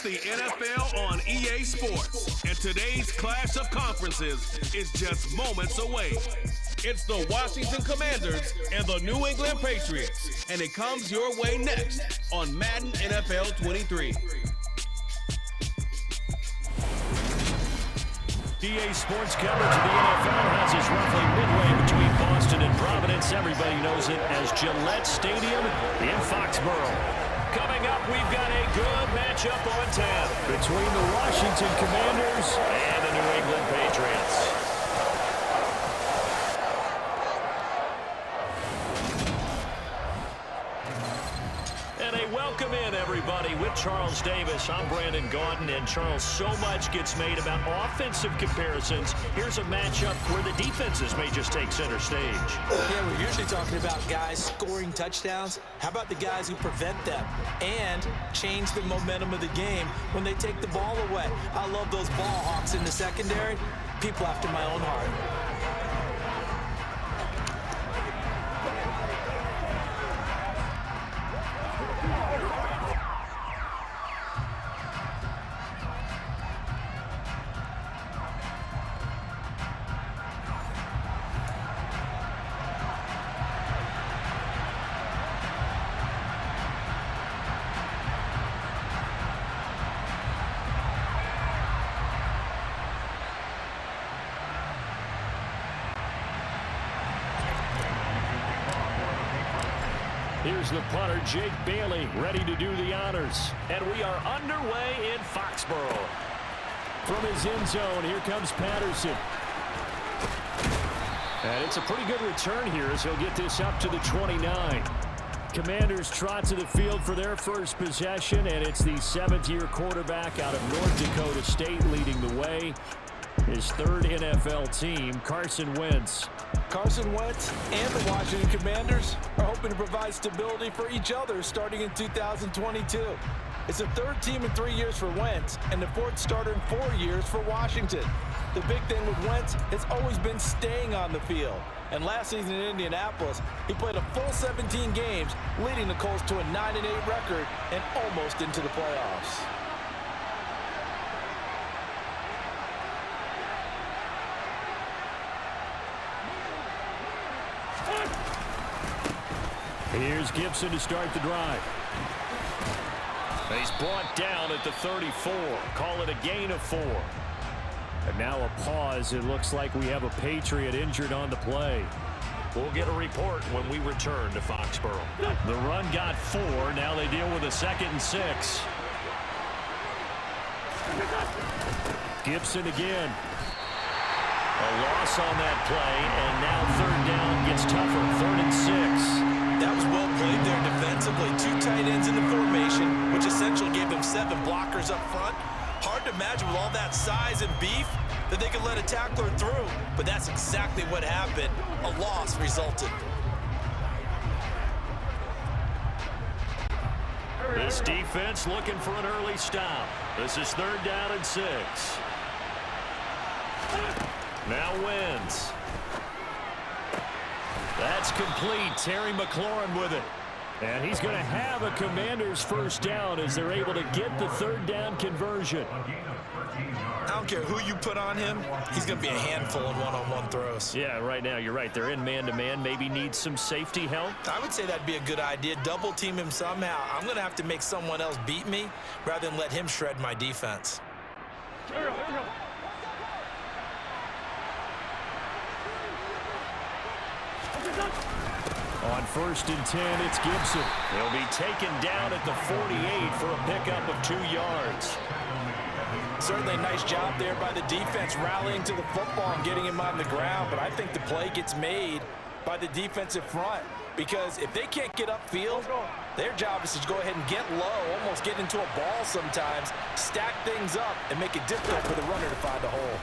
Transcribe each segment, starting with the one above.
the NFL on EA Sports, and today's clash of conferences is just moments away. It's the Washington Commanders and the New England Patriots, and it comes your way next on Madden NFL 23. EA Sports coverage of the NFL has us roughly midway between Boston and Providence. Everybody knows it as Gillette Stadium in Foxborough. Coming up, we've got a good matchup on tap between the Washington Commanders and the New England Patriots. Welcome in, everybody, with Charles Davis. I'm Brandon Gaudin, and Charles, so much gets made about offensive comparisons. Here's a matchup where the defenses may just take center stage. Yeah, we're usually talking about guys scoring touchdowns. How about the guys who prevent them and change the momentum of the game when they take the ball away? I love those ball hawks in the secondary. People after my own heart. Here's the punter, Jake Bailey, ready to do the honors. And we are underway in Foxborough. From his end zone, here comes Patterson. And it's a pretty good return here as he'll get this up to the 29. Commanders trot to the field for their first possession, and it's the seventh-year quarterback out of North Dakota State leading the way. His third NFL team, Carson Wentz. Carson Wentz and the Washington Commanders are hoping to provide stability for each other starting in 2022. It's the third team in 3 years for Wentz and the fourth starter in 4 years for Washington. The big thing with Wentz has always been staying on the field. And last season in Indianapolis, he played a full 17 games, leading the Colts to a 9-8 record and almost into the playoffs. Here's Gibson to start the drive. He's brought down at the 34. Call it a gain of 4. And now a pause. It looks like we have a Patriot injured on the play. We'll get a report when we return to Foxborough. The run got 4. Now they deal with a 2nd and 6. Gibson again. A loss on that play, and now third down gets tougher. 3rd and 6. That was well played there defensively. 2 tight ends in the formation, which essentially gave them 7 blockers up front. Hard to imagine with all that size and beef that they could let a tackler through, but that's exactly what happened. A loss resulted. This defense looking for an early stop. This is 3rd down and 6. Now Wentz. That's complete. Terry McLaurin with it. And he's going to have a Commanders first down as they're able to get the 3rd down conversion. I don't care who you put on him. He's going to be a handful in one-on-one throws. Yeah, right now, you're right. They're in man-to-man. Maybe need some safety help. I would say that'd be a good idea. Double team him somehow. I'm going to have to make someone else beat me rather than let him shred my defense. On 1st and 10, it's Gibson. He'll be taken down at the 48 for a pickup of 2 yards. Certainly a nice job there by the defense rallying to the football and getting him on the ground, but I think the play gets made by the defensive front because if they can't get upfield, their job is to go ahead and get low, almost get into a ball sometimes, stack things up, and make it difficult for the runner to find a hole.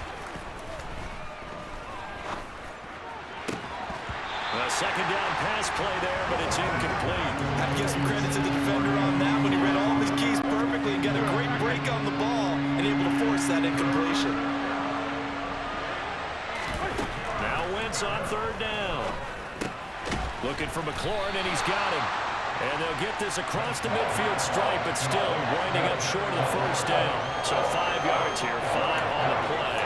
A 2nd down pass play there, but it's incomplete. I'd give some credit to the defender on that when he read all of his keys perfectly and got a great break on the ball and able to force that incompletion. Now Wentz on 3rd down. Looking for McLaurin, and he's got him. And they'll get this across the midfield stripe, but still winding up short of the first down. So 5 yards here, 5 on the play.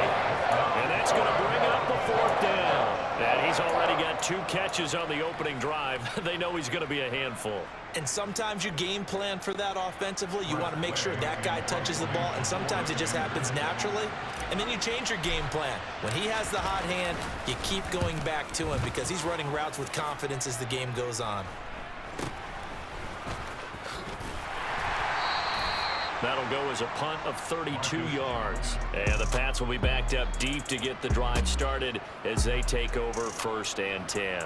And that's going to bring up the 4th down. And he's already got 2 catches on the opening drive. They know he's going to be a handful. And sometimes you game plan for that offensively. You want to make sure that guy touches the ball, and sometimes it just happens naturally. And then you change your game plan. When he has the hot hand, you keep going back to him because he's running routes with confidence as the game goes on. That'll go as a punt of 32 yards. And the Pats will be backed up deep to get the drive started as they take over 1st and 10.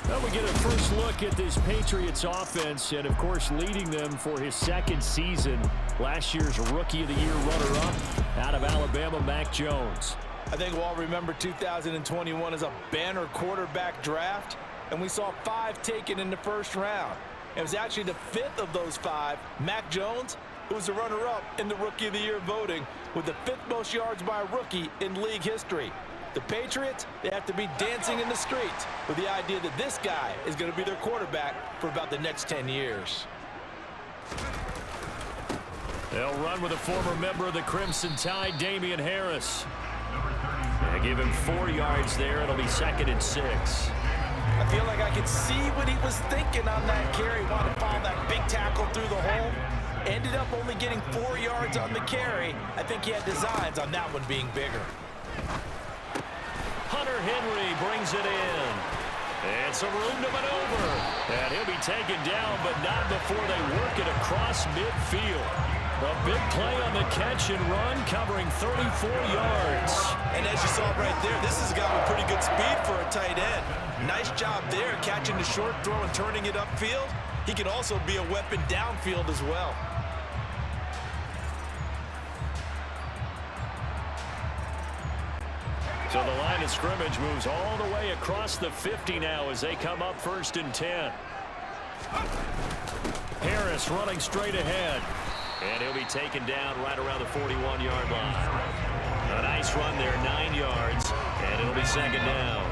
Well, we get a first look at this Patriots offense, and, of course, leading them for his 2nd season. Last year's Rookie of the Year runner-up out of Alabama, Mac Jones. I think we'll all remember 2021 as a banner quarterback draft, and we saw 5 taken in the 1st round. It was actually the 5th of those 5, Mac Jones, who was the runner-up in the Rookie of the Year voting with the 5th most yards by a rookie in league history. The Patriots, they have to be dancing in the streets with the idea that this guy is going to be their quarterback for about the next 10 years. They'll run with a former member of the Crimson Tide, Damian Harris. They give him 4 yards there. It'll be 2nd and 6. I feel like I could see what he was thinking on that carry. Wanted to follow that big tackle through the hole. Ended up only getting 4 yards on the carry. I think he had designs on that one being bigger. Hunter Henry brings it in. And some room to maneuver. And he'll be taken down, but not before they work it across midfield. A big play on the catch and run, covering 34 yards. And as you saw right there, this is a guy with pretty good speed for a tight end. Nice job there, catching the short throw and turning it upfield. He can also be a weapon downfield as well. So the line of scrimmage moves all the way across the 50 now as they come up 1st and 10. Harris running straight ahead. And he'll be taken down right around the 41-yard line. A nice run there, 9 yards. And it'll be 2nd down.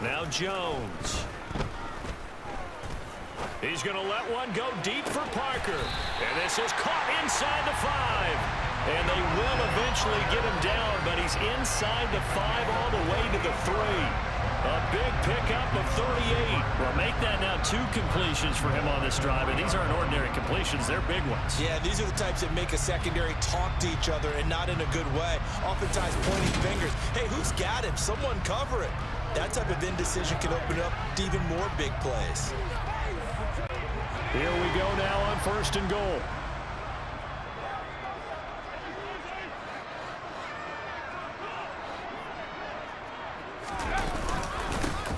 Now Jones. He's going to let one go deep for Parker. And this is caught inside the 5. And they will eventually get him down, but he's inside the 5 all the way to the 3. A big pickup of 38. Well, make that now 2 completions for him on this drive, and these aren't ordinary completions. They're big ones. Yeah, these are the types that make a secondary talk to each other and not in a good way. Oftentimes pointing fingers. Hey, who's got him? Someone cover it. That type of indecision can open up to even more big plays. Here we go now on 1st and goal.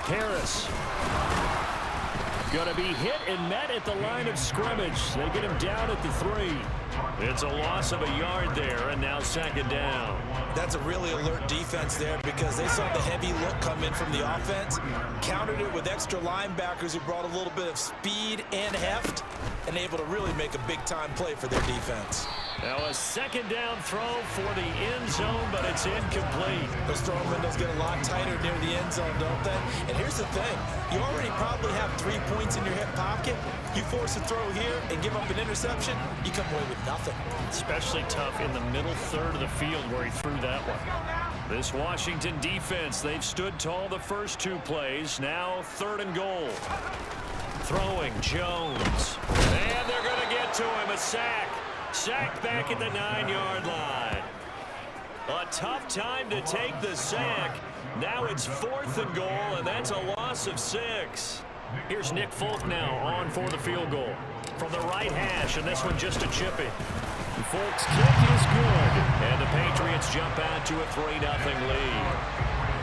Harris. Going to be hit and met at the line of scrimmage. They get him down at the 3. It's a loss of a yard there, and now 2nd down. That's a really alert defense there because they saw the heavy look come in from the offense, countered it with extra linebackers who brought a little bit of speed and heft, and able to really make a big-time play for their defense. Now a 2nd down throw for the end zone, but it's incomplete. Those throwing windows get a lot tighter near the end zone, don't they? And here's the thing. You already probably have 3 points in your hip pocket. You force a throw here and give up an interception, you come away with nothing. Especially tough in the middle third of the field where he threw that one. This Washington defense, they've stood tall the first 2 plays. Now 3rd and goal. Throwing Jones. And they're going to get to him. A sack. Sacked back at the 9-yard line. A tough time to take the sack. Now it's 4th and goal, and that's a loss of 6. Here's Nick Folk now on for the field goal. From the right hash, and this one just a chippy. Folk's kick is good. And the Patriots jump out to a 3-0 lead.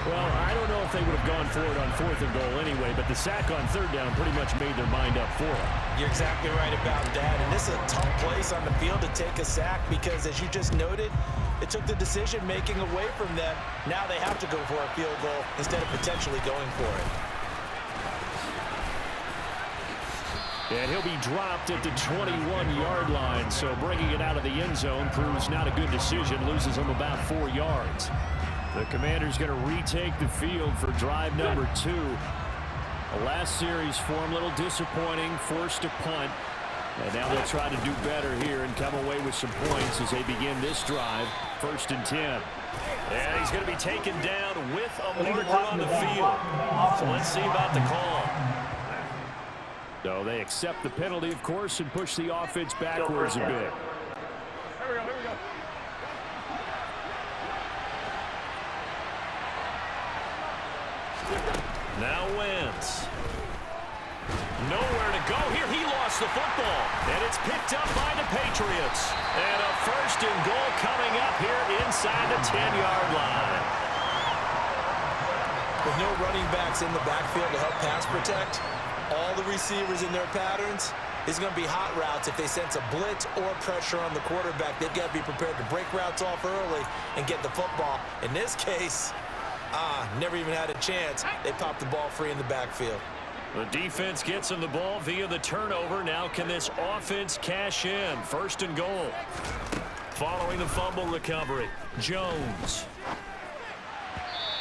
Well, I don't know if they would have gone for it on 4th and goal anyway, but the sack on 3rd down pretty much made their mind up for it. You're exactly right about that. And this is a tough place on the field to take a sack because, as you just noted, it took the decision-making away from them. Now they have to go for a field goal instead of potentially going for it. And he'll be dropped at the 21-yard line, so bringing it out of the end zone proves not a good decision, loses him about 4 yards. The Commanders going to retake the field for drive number 2. The last series for him, a little disappointing, forced a punt. And now they'll try to do better here and come away with some points as they begin this drive. 1st and 10. And he's going to be taken down with a marker on the field. So let's see about the call. So they accept the penalty, of course, and push the offense backwards a bit. Here we go. Now Wentz. Nowhere to go here. He lost the football. And it's picked up by the Patriots. And a 1st and goal coming up here inside the 10-yard line. With no running backs in the backfield to help pass protect, all the receivers in their patterns, it's going to be hot routes. If they sense a blitz or pressure on the quarterback, they've got to be prepared to break routes off early and get the football. In this case, never even had a chance. They popped the ball free in the backfield. The defense gets him the ball via the turnover. Now can this offense cash in? 1st and goal. Following the fumble recovery, Jones.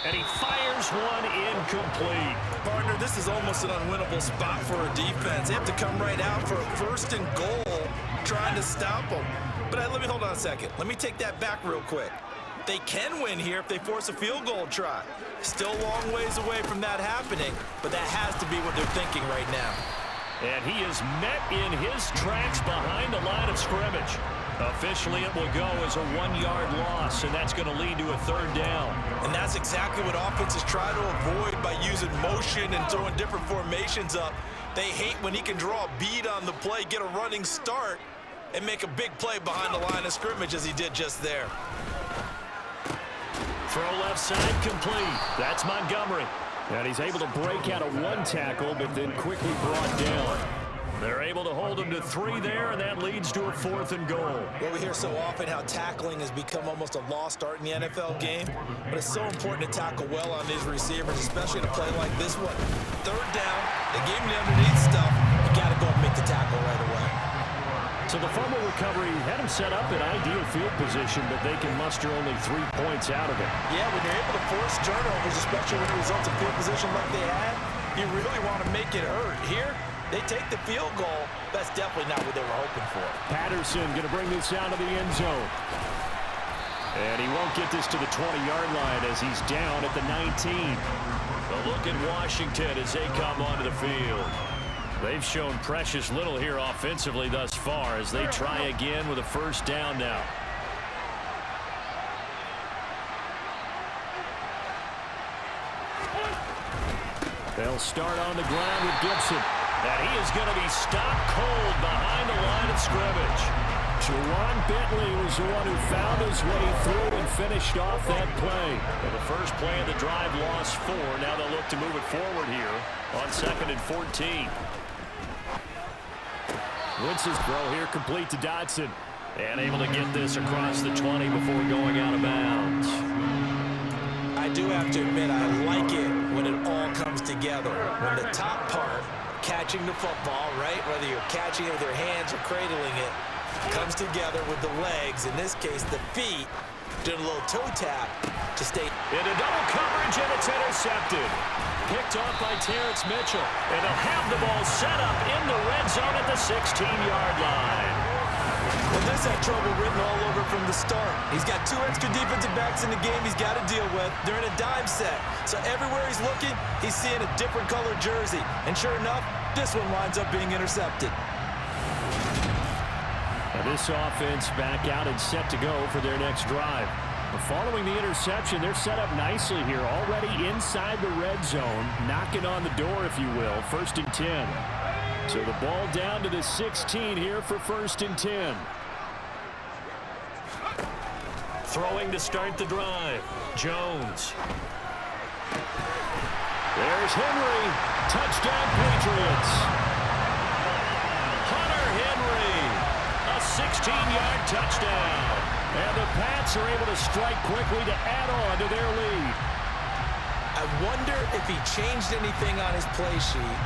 And he fires one incomplete. Partner, this is almost an unwinnable spot for a defense. They have to come right out for a 1st and goal, trying to stop them. But let me hold on a second. Let me take that back real quick. They can win here if they force a field goal try. Still a long ways away from that happening, but that has to be what they're thinking right now. And he is met in his tracks behind the line of scrimmage. Officially, it will go as a 1-yard loss, and that's going to lead to a 3rd down. And that's exactly what offenses try to avoid by using motion and throwing different formations up. They hate when he can draw a bead on the play, get a running start, and make a big play behind the line of scrimmage as he did just there. Throw left side complete. That's Montgomery. And he's able to break out of 1 tackle, but then quickly brought down. They're able to hold him to 3 there, and that leads to a 4th and goal. Well, we hear so often how tackling has become almost a lost art in the NFL game, but it's so important to tackle well on these receivers, especially in a play like this one. 3rd down, they gave him the underneath stuff. You got to go and make the tackle right away. So the fumble recovery had him set up in ideal field position, but they can muster only 3 points out of it. Yeah, when you're able to force turnovers, especially when it results in field position like they had, you really want to make it hurt. Here, they take the field goal. That's definitely not what they were hoping for. Patterson going to bring this out of the end zone. And he won't get this to the 20-yard line as he's down at the 19. A look at Washington as they come onto the field. They've shown precious little here offensively thus far as they try again with a 1st down now. They'll start on the ground with Gibson. And he is going to be stopped cold behind the line of scrimmage. Jawan Bentley was the one who found his way through and finished off that play. And the first play of the drive lost 4. Now they'll look to move it forward here on 2nd and 14. Wentz's throw here complete to Dotson. And able to get this across the 20 before going out of bounds. I do have to admit, I like it when it all comes together. When the top part, catching the football, right, whether you're catching it with your hands or cradling it, comes together with the legs, in this case the feet, doing a little toe tap to stay. Into double coverage, and it's intercepted. Picked off by Terrence Mitchell. And they'll have the ball set up in the red zone at the 16-yard line. Well, this had trouble written all over from the start. He's got 2 extra defensive backs in the game he's got to deal with. They're in a dime set. So everywhere he's looking, he's seeing a different color jersey. And sure enough, this one winds up being intercepted. Now this offense back out and set to go for their next drive. Following the interception, they're set up nicely here, already inside the red zone, knocking on the door, if you will. 1st and 10. So the ball down to the 16 here for 1st and 10. Throwing to start the drive, Jones. There's Henry. Touchdown, Patriots. Hunter Henry, a 16-yard touchdown. And the Pats are able to strike quickly to add on to their lead. I wonder if he changed anything on his play sheet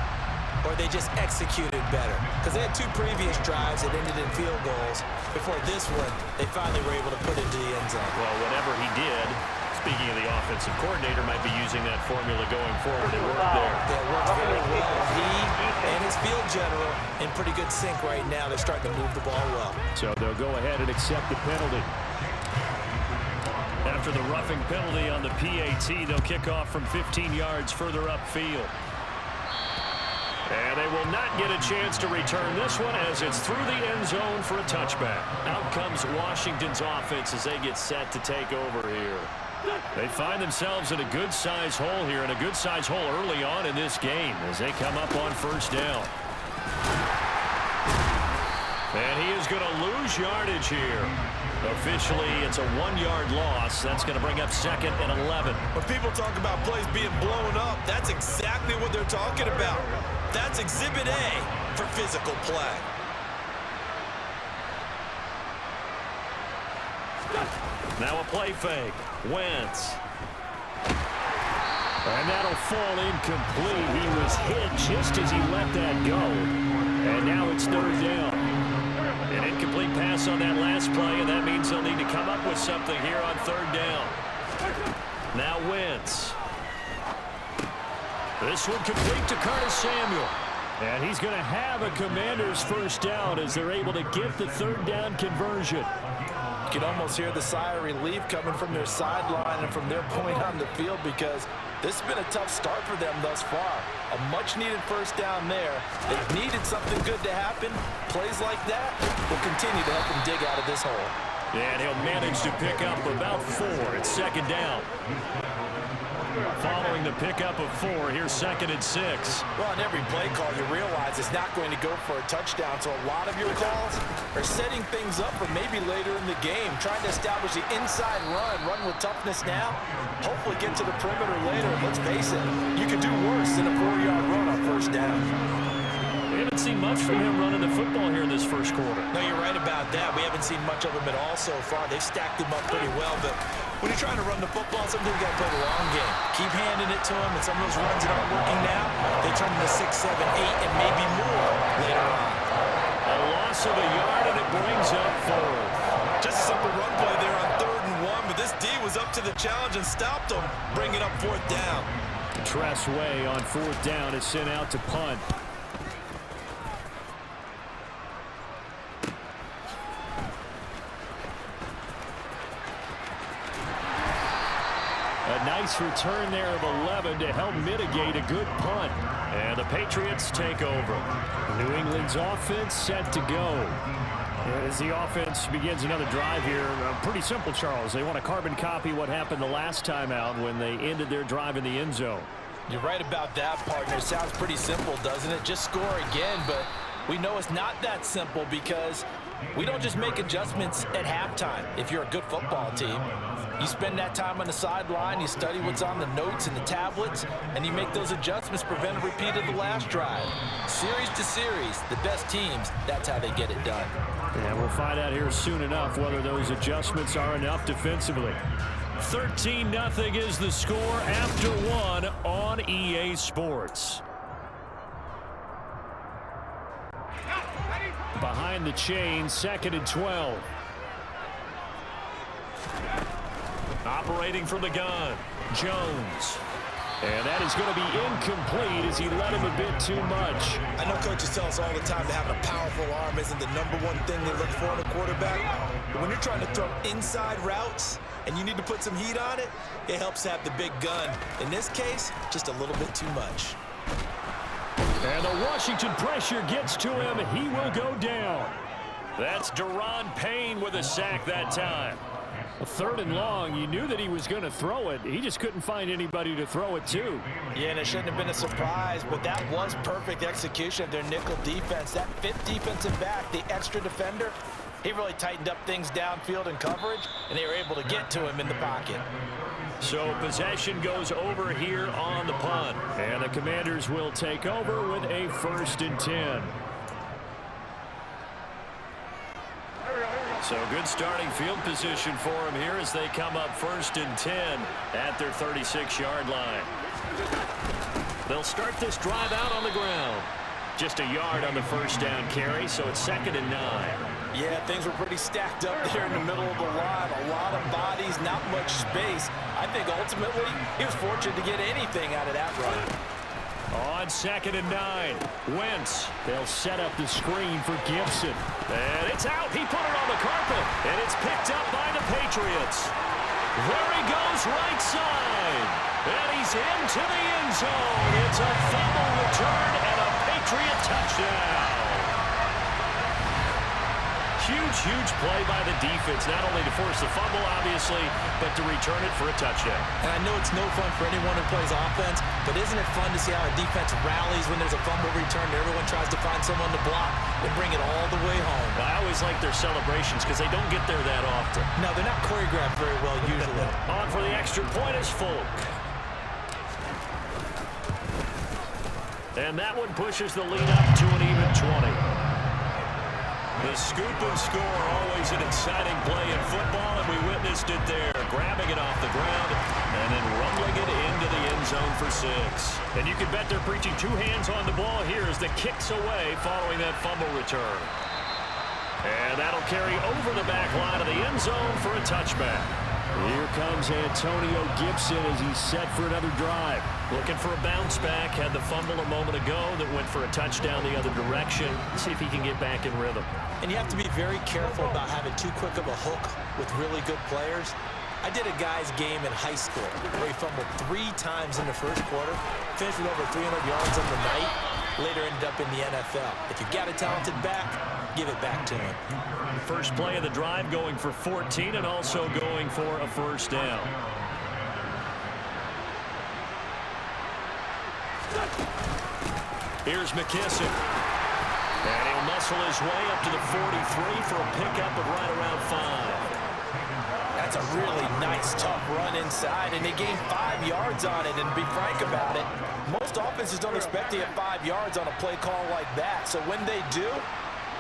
or they just executed better. Because they had 2 previous drives that ended in field goals. Before this one, they finally were able to put it into the end zone. Well, whatever he did, speaking of the offensive coordinator might be using that formula going forward. It worked there. That worked very well. He and his field general in pretty good sync right now. They're starting to move the ball well. So they'll go ahead and accept the penalty. After the roughing penalty on the PAT, they'll kick off from 15 yards further upfield. And they will not get a chance to return this one as it's through the end zone for a touchback. Out comes Washington's offense as they get set to take over here. They find themselves in a good-sized hole here, and a good-sized hole early on in this game as they come up on first down. And he is going to lose yardage here. Officially, it's a 1-yard loss. That's going to bring up 2nd and 11. When people talk about plays being blown up, that's exactly what they're talking about. That's Exhibit A for physical play. Now a play fake. Wentz. And that'll fall incomplete. He was hit just as he let that go. And now it's 3rd down. An incomplete pass on that last play, and that means they'll need to come up with something here on 3rd down. Now Wentz. This one complete to Curtis Samuel. And he's going to have a Commander's first down as they're able to get the 3rd down conversion. You can almost hear the sigh of relief coming from their sideline and from their point on the field because this has been a tough start for them thus far. A much-needed first down there. They've needed something good to happen. Plays like that will continue to help them dig out of this hole. And he'll manage to pick up about 4. It's 2nd down. Following the pickup of 4, here's 2nd and 6. Well, on every play call, you realize it's not going to go for a touchdown, so a lot of your calls are setting things up for maybe later in the game, trying to establish the inside run with toughness now, hopefully get to the perimeter later. Let's face it, you could do worse than a 4-yard run on first down. We haven't seen much from him running the football here in this first quarter. No, you're right about that. We haven't seen much of him at all so far. They've stacked him up pretty well, but when you're trying to run the football, sometimes you got to play the long game. Keep handing it to him, and some of those runs that aren't working now, they turn into 6, 7, 8, and maybe more later on. A loss of a yard, and it brings up 4. Just a simple run play there on 3rd and 1, but this D was up to the challenge and stopped him, bringing up 4th down. Tress Way on 4th down is sent out to punt. A nice return there of 11 to help mitigate a good punt. And the Patriots take over. New England's offense set to go. As the offense begins another drive here, pretty simple, Charles. They want to carbon copy what happened the last time out when they ended their drive in the end zone. You're right about that, partner. It sounds pretty simple, doesn't it? Just score again, but we know it's not that simple because we don't just make adjustments at halftime. If you're a good football team, you spend that time on the sideline, you study what's on the notes and the tablets, and you make those adjustments, prevent a repeat of the last drive. Series to series, the best teams, that's how they get it done. And we'll find out here soon enough whether those adjustments are enough defensively. 13-0 is the score after 1 on EA Sports. Behind the chain, 2nd and 12. Operating from the gun, Jones. And that is going to be incomplete as he let him a bit too much. I know coaches tell us all the time that having a powerful arm isn't the #1 thing they look for in a quarterback. But when you're trying to throw inside routes and you need to put some heat on it, it helps to have the big gun. In this case, just a little bit too much. And the Washington pressure gets to him. He will go down. That's Deron Payne with a sack that time. 3rd and long, you knew that he was going to throw it. He just couldn't find anybody to throw it to. Yeah, and it shouldn't have been a surprise, but that was perfect execution of their nickel defense. That 5th defensive back, the extra defender, he really tightened up things downfield in coverage, and they were able to get to him in the pocket. So possession goes over here on the punt. And the Commanders will take over with a 1st and 10. So good starting field position for them here as they come up 1st and 10 at their 36-yard line. They'll start this drive out on the ground. Just a yard on the first down carry, so it's 2nd and 9. Yeah, things were pretty stacked up there in the middle of the line. A lot of bodies, not much space. I think ultimately he was fortunate to get anything out of that run. On 2nd and 9, Wentz. They'll set up the screen for Gibson. And it's out. He put it on the carpet. And it's picked up by the Patriots. There he goes, right side. And he's into the end zone. It's a fumble return and a Patriot touchdown. Huge play by the defense, not only to force the fumble, obviously, but to return it for a touchdown. And I know it's no fun for anyone who plays offense, but isn't it fun to see how a defense rallies when there's a fumble return and everyone tries to find someone to block and bring it all the way home? I always like their celebrations because they don't get there that often. No, they're not choreographed very well usually. On for the extra point is Folk. And that one pushes the lead up to an even 20. The scoop and score, always an exciting play in football, and we witnessed it there, grabbing it off the ground and then rumbling it into the end zone for 6. And you can bet they're preaching 2 hands on the ball here as the kick's away following that fumble return. And that'll carry over the back line of the end zone for a touchback. Here comes Antonio Gibson as he's set for another drive. Looking for a bounce back. Had the fumble a moment ago that went for a touchdown the other direction. See if he can get back in rhythm. And you have to be very careful about having too quick of a hook with really good players. I did a guy's game in high school where he fumbled 3 times in the first quarter, finished with over 300 yards on the night, later ended up in the NFL. If you've got a talented back, give it back to him. First play of the drive going for 14 and also going for a first down. Here's McKissick. And he'll muscle his way up to the 43 for a pickup of right around 5. That's a really nice, tough run inside, and they gained 5 yards on it. And to be frank about it, most offenses don't expect to get 5 yards on a play call like that. So when they do,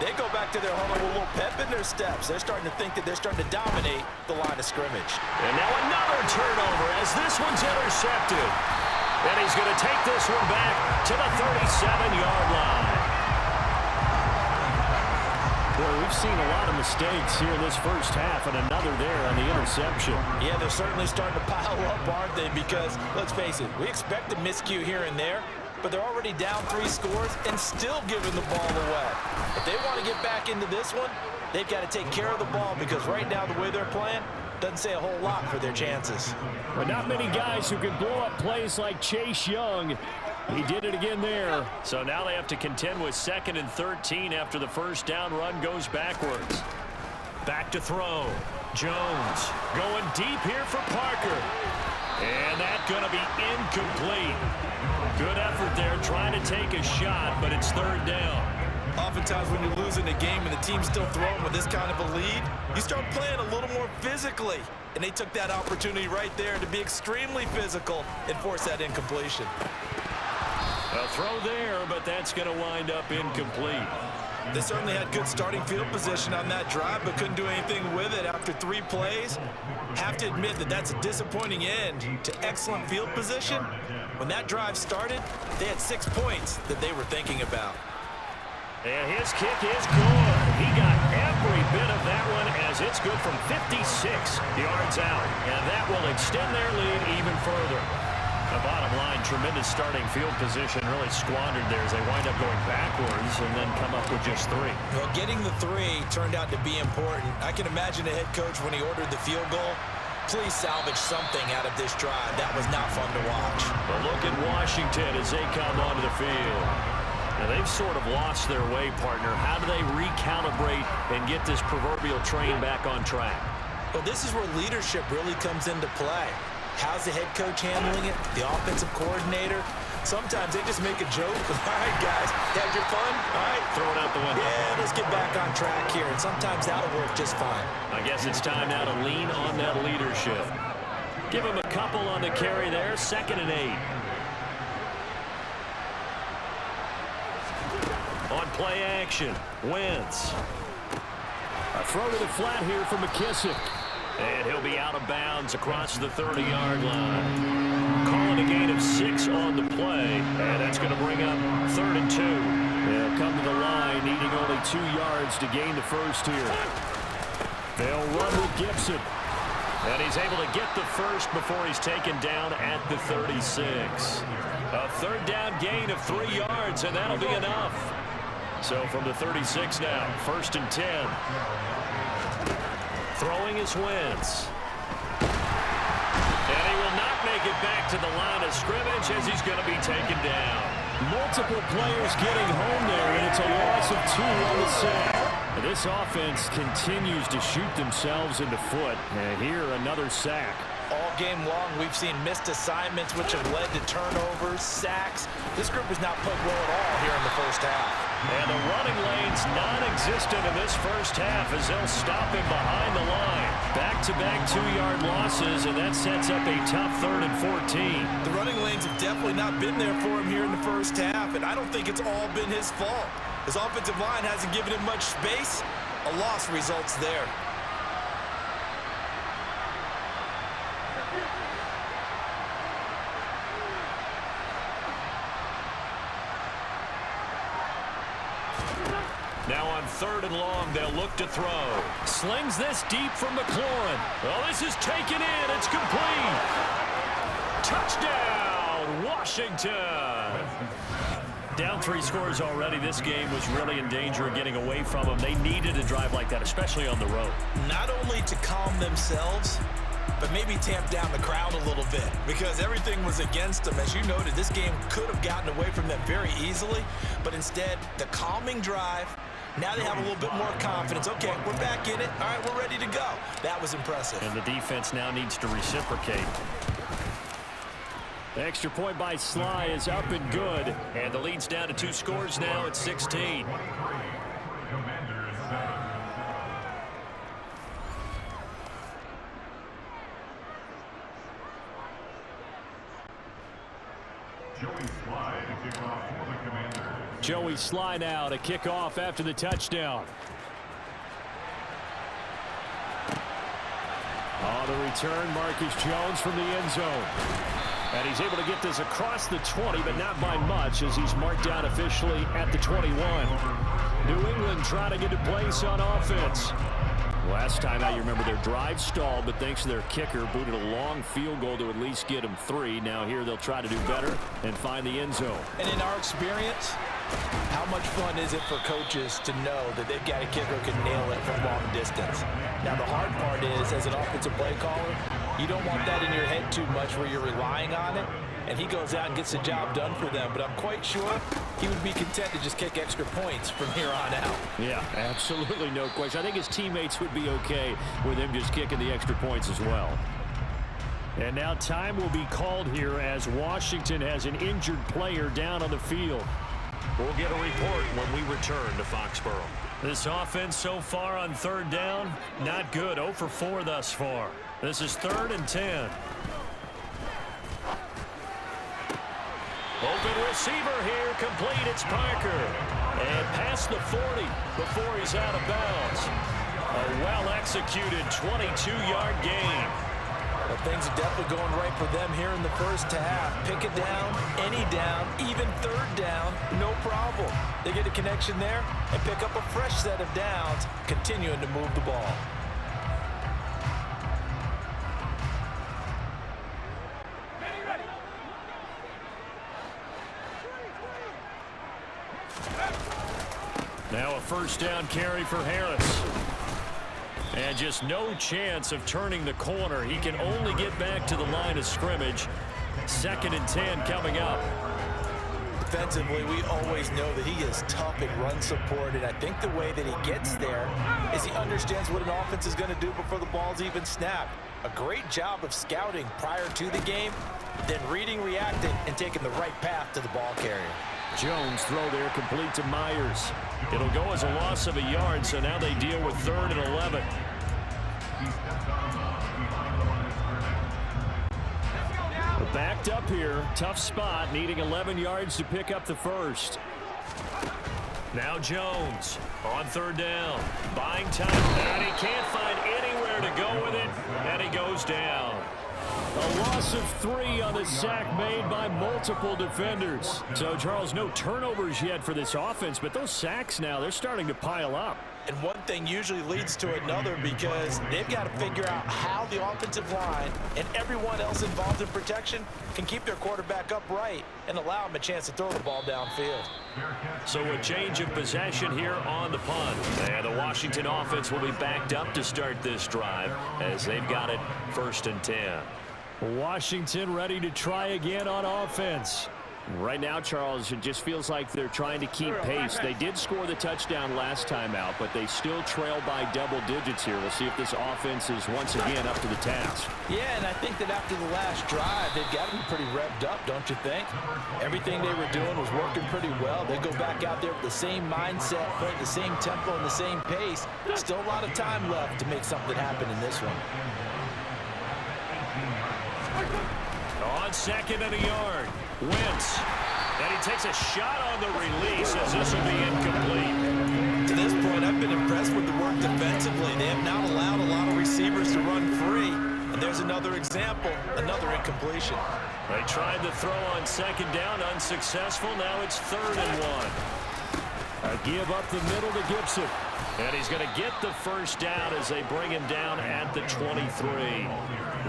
they go back to their huddle with a little pep in their steps. They're starting to think that they're starting to dominate the line of scrimmage. And now another turnover as this one's intercepted. And he's going to take this one back to the 37-yard line. Well, we've seen a lot of mistakes here in this first half, and another there on the interception. Yeah, they're certainly starting to pile up, aren't they? Because, let's face it, we expect a miscue here and there, but they're already down 3 scores and still giving the ball away. If they want to get back into this one, they've got to take care of the ball because right now the way they're playing doesn't say a whole lot for their chances. But not many guys who can blow up plays like Chase Young. He did it again there. So now they have to contend with 2nd and 13 after the first down run goes backwards. Back to throw. Jones going deep here for Parker. And that's going to be incomplete. Good effort there trying to take a shot, but it's 3rd down. Oftentimes when you're losing a game and the team's still throwing with this kind of a lead, you start playing a little more physically. And they took that opportunity right there to be extremely physical and force that incompletion. A throw there, but that's going to wind up incomplete. They certainly had good starting field position on that drive, but couldn't do anything with it after 3 plays. Have to admit that that's a disappointing end to excellent field position. When that drive started, they had 6 points that they were thinking about. And his kick is good. He got every bit of that one as it's good from 56 yards out. And that will extend their lead even further. The bottom line, tremendous starting field position, really squandered there as they wind up going backwards and then come up with just 3. Well, getting the 3 turned out to be important. I can imagine the head coach when he ordered the field goal. Please salvage something out of this drive. That was not fun to watch. A look at Washington as they come onto the field. Now, they've sort of lost their way, partner. How do they recalibrate and get this proverbial train back on track? Well, this is where leadership really comes into play. How's the head coach handling it? The offensive coordinator? Sometimes they just make a joke. All right, guys, had your fun? All right. Throw it out the window. Yeah, let's get back on track here. And sometimes that'll work just fine. I guess it's time now to lean on that leadership. Give him a couple on the carry there. 2nd and 8. On play action, Wentz. A throw to the flat here for McKissick. And he'll be out of bounds across the 30-yard line. Calling a gain of 6 on the play. And that's going to bring up 3rd and 2. They'll come to the line, needing only 2 yards to gain the first here. They'll run with Gibson. And he's able to get the first before he's taken down at the 36. A third down gain of 3 yards, and that'll be enough. So from the 36 now, 1st and 10. Throwing is Wentz. And he will not make it back to the line of scrimmage as he's going to be taken down. Multiple players getting home there, and it's a loss of 2 on the sack. This offense continues to shoot themselves in the foot. And here, another sack. All game long, we've seen missed assignments, which have led to turnovers, sacks. This group has not played well at all here in the first half. And the running lane's non-existent in this first half as they'll stop him behind the line. Back-to-back 2-yard losses, and that sets up a tough 3rd and 14. The running lanes have definitely not been there for him here in the first half, and I don't think it's all been his fault. His offensive line hasn't given him much space. A loss results there. Now on 3rd and long, they'll look to throw. Slings this deep from McLaurin. Oh, this is taken in. It's complete. Touchdown, Washington. Down 3 scores already. This game was really in danger of getting away from them. They needed a drive like that, especially on the road. Not only to calm themselves, but maybe tamp down the crowd a little bit because everything was against them. As you noted, this game could have gotten away from them very easily, but instead, the calming drive, now they have a little bit more confidence. Okay, we're back in it. All right, we're ready to go. That was impressive. And the defense now needs to reciprocate. The extra point by Sly is up and good. And the lead's down to 2 scores now at 16. Joey Sly now to kick off after the touchdown. On the return, Marcus Jones from the end zone. And he's able to get this across the 20, but not by much as he's marked down officially at the 21. New England trying to get a place on offense. Last time out, you remember their drive stalled, but thanks to their kicker, booted a long field goal to at least get them 3. Now here they'll try to do better and find the end zone. And in our experience, how much fun is it for coaches to know that they've got a kicker who can nail it from long distance? Now the hard part is, as an offensive play caller, you don't want that in your head too much where you're relying on it. And he goes out and gets the job done for them. But I'm quite sure he would be content to just kick extra points from here on out. Yeah, absolutely no question. I think his teammates would be okay with him just kicking the extra points as well. And now time will be called here as Washington has an injured player down on the field. We'll get a report when we return to Foxborough. This offense so far on 3rd down, not good. 0 for 4 thus far. This is 3rd and 10. Open receiver here, complete. It's Parker. And past the 40 before he's out of bounds. A well-executed 22-yard gain. Well, things are definitely going right for them here in the first half. Pick it down, any down, even 3rd down, no problem. They get a connection there and pick up a fresh set of downs, continuing to move the ball. Now a 1st down carry for Harris. And just no chance of turning the corner. He can only get back to the line of scrimmage. 2nd and 10 coming up. Defensively, we always know that he is tough in run support, and I think the way that he gets there is he understands what an offense is going to do before the ball's even snapped. A great job of scouting prior to the game, then reading, reacting, and taking the right path to the ball carrier. Jones throw there complete to Myers. It'll go as a loss of a yard, so now they deal with 3rd and 11. Backed up here, tough spot, needing 11 yards to pick up the first. Now Jones on 3rd down, buying time, and he can't find anywhere to go with it, and he goes down. A loss of 3 on the sack made by multiple defenders. So, Charles, no turnovers yet for this offense, but those sacks now, they're starting to pile up. And one thing usually leads to another because they've got to figure out how the offensive line and everyone else involved in protection can keep their quarterback upright and allow him a chance to throw the ball downfield. So a change of possession here on the punt. And the Washington offense will be backed up to start this drive as they've got it 1st and 10. Washington ready to try again on offense. Right now, Charles, it just feels like they're trying to keep pace. They did score the touchdown last time out, but they still trail by double digits here. We'll see if this offense is once again up to the task. Yeah, and I think that after the last drive, they've got to be pretty revved up, don't you think? Everything they were doing was working pretty well. They go back out there with the same mindset, playing the same tempo and the same pace. Still a lot of time left to make something happen in this one. On 2nd and a yard. Wentz. And he takes a shot on the release as this will be incomplete. To this point, I've been impressed with the work defensively. They have not allowed a lot of receivers to run free. And there's another example, another incompletion. They tried to throw on 2nd down, unsuccessful. Now it's 3rd and 1. A give up the middle to Gibson. And he's going to get the 1st down as they bring him down at the 23.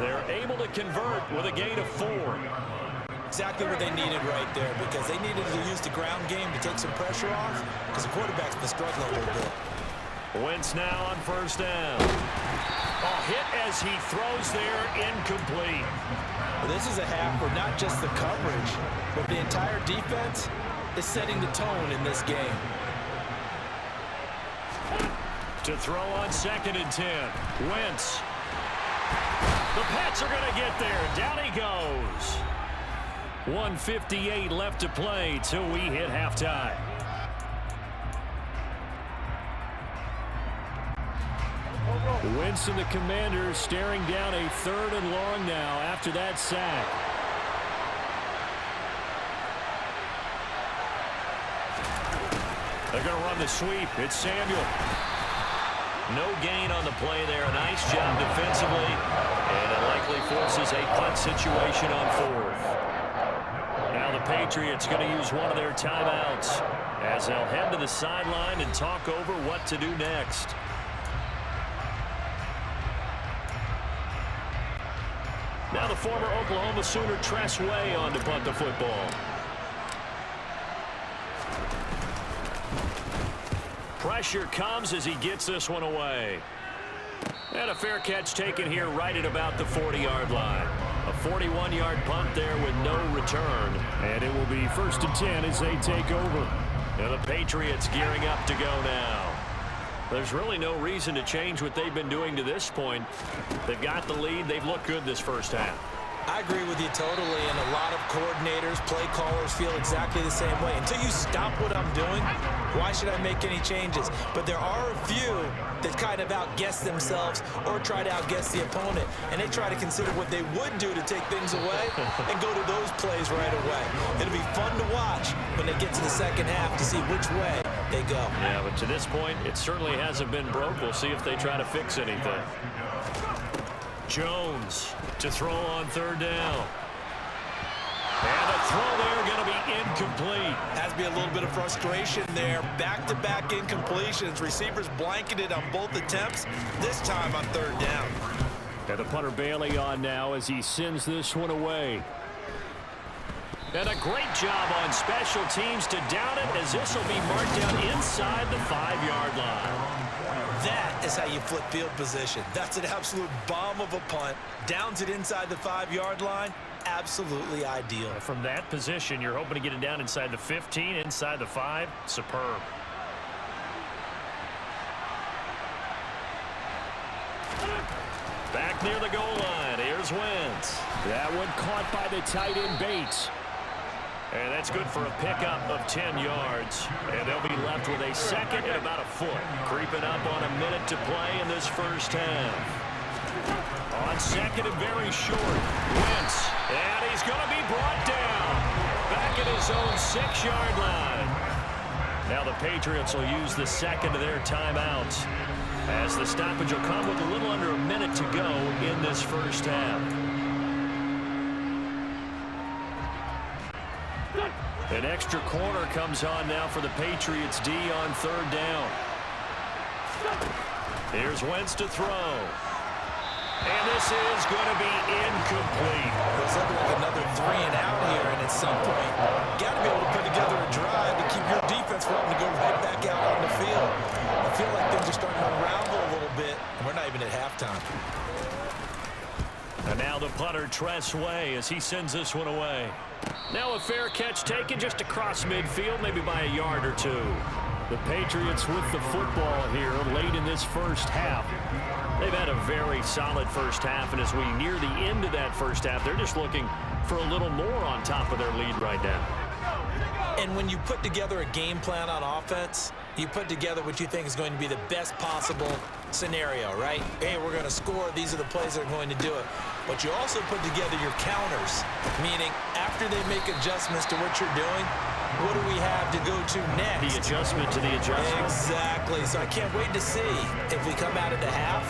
They're able to convert with a gain of 4. Exactly what they needed right there because they needed to use the ground game to take some pressure off because the quarterback's been struggling a little bit. Wentz now on 1st down. A hit as he throws there, incomplete. Well, this is a half where not just the coverage, but the entire defense is setting the tone in this game. To throw on 2nd and 10. Wentz. The Pats are going to get there. Down he goes. 1:58 left to play till we hit halftime. Wentz and the Commanders staring down a 3rd and long now after that sack. They're going to run the sweep. It's Samuel. No gain on the play there. A nice job defensively. And it likely forces a punt situation on 4th. Now the Patriots going to use one of their timeouts as they'll head to the sideline and talk over what to do next. Now the former Oklahoma Sooner Tress Way on to punt the football. Pressure comes as he gets this one away. And a fair catch taken here right at about the 40-yard line. A 41-yard punt there with no return. And it will be 1st and 10 as they take over. And the Patriots gearing up to go now. There's really no reason to change what they've been doing to this point. They've got the lead. They've looked good this 1st half. I agree with you totally, and a lot of coordinators, play callers feel exactly the same way. Until you stop what I'm doing, why should I make any changes? But there are a few that kind of outguess themselves or try to outguess the opponent, and they try to consider what they would do to take things away and go to those plays right away. It'll be fun to watch when they get to the 2nd half to see which way they go. Yeah, but to this point, it certainly hasn't been broke. We'll see if they try to fix anything. Jones to throw on 3rd down. And the throw there going to be incomplete. Has to be a little bit of frustration there. Back-to-back incompletions. Receivers blanketed on both attempts, this time on 3rd down. And the punter Bailey on now as he sends this one away. And a great job on special teams to down it as this will be marked down inside the 5-yard line. That is how you flip field position. That's an absolute bomb of a punt. Downs it inside the 5-yard line. Absolutely ideal. From that position, you're hoping to get it down inside the 15, inside the 5. Superb. Back near the goal line. Here's Wentz. That one caught by the tight end Bates. And that's good for a pickup of 10 yards. And they'll be left with a 2nd and about a foot. Creeping up on a minute to play in this 1st half. On 2nd and very short. Wentz. And he's going to be brought down. Back at his own 6-yard line. Now the Patriots will use the 2nd of their timeouts, as the stoppage will come with a little under a minute to go in this 1st half. An extra corner comes on now for the Patriots D on 3rd down. Here's Wentz to throw. And this is going to be incomplete. There's like another 3 and out here, and at some point, got to be able to put together a drive to keep your defense from having to go right back out on the field. I feel like things are starting to unravel a little bit, and we're not even at halftime. And now the punter, Tress Way, as he sends this one away. Now a fair catch taken just across midfield, maybe by a yard or 2. The Patriots with the football here late in this first half. They've had a very solid first half, and as we near the end of that first half, they're just looking for a little more on top of their lead right now. And when you put together a game plan on offense, you put together what you think is going to be the best possible scenario, right? Hey, we're going to score. These are the plays that are going to do it. But you also put together your counters, meaning after they make adjustments to what you're doing, what do we have to go to next? The adjustment to the adjustment. Exactly. So I can't wait to see if we come out of the half,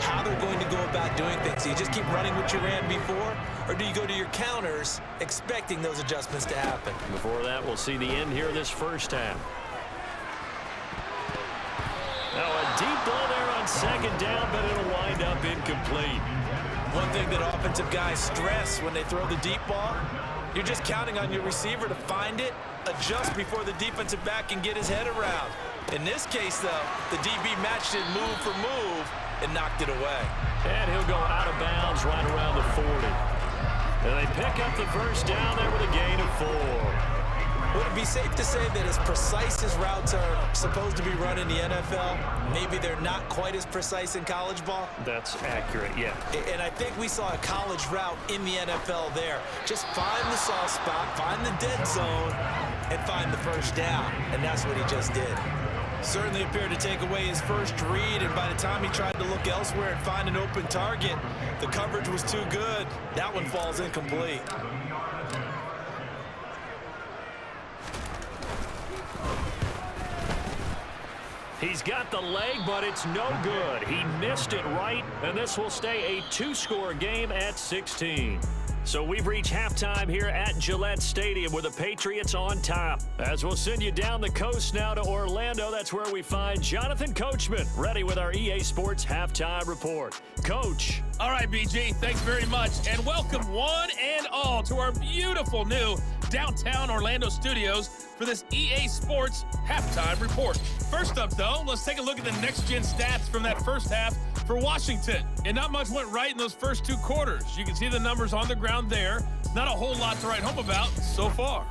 how they're going to go about doing things. Do you just keep running what you ran before, or do you go to your counters expecting those adjustments to happen? Before that, we'll see the end here of this first half. Now a deep ball there on 2nd down, but it'll wind up incomplete. One thing that offensive guys stress when they throw the deep ball, you're just counting on your receiver to find it, adjust before the defensive back can get his head around. In this case, though, the DB matched it move for move and knocked it away. And he'll go out of bounds right around the 40. And they pick up the first down there with a gain of 4. Would it be safe to say that as precise as routes are supposed to be run in the NFL, maybe they're not quite as precise in college ball? That's accurate, yeah. And I think we saw a college route in the NFL there. Just find the soft spot, find the dead zone, and find the first down. And that's what he just did. Certainly appeared to take away his first read, and by the time he tried to look elsewhere and find an open target, the coverage was too good. That one falls incomplete. He's got the leg, but it's no good. He missed it right, and this will stay a 2-score game at 16. So we've reached halftime here at Gillette Stadium with the Patriots on top. As we'll send you down the coast now to Orlando, that's where we find Jonathan Coachman ready with our EA Sports Halftime Report. Coach. All right, BG, thanks very much, and welcome one and all to our beautiful new downtown Orlando studios for this EA Sports Halftime Report. First up, though, let's take a look at the next-gen stats from that first half for Washington. And not much went right in those first 2 quarters. You can see the numbers on the ground there. Not a whole lot to write home about so far.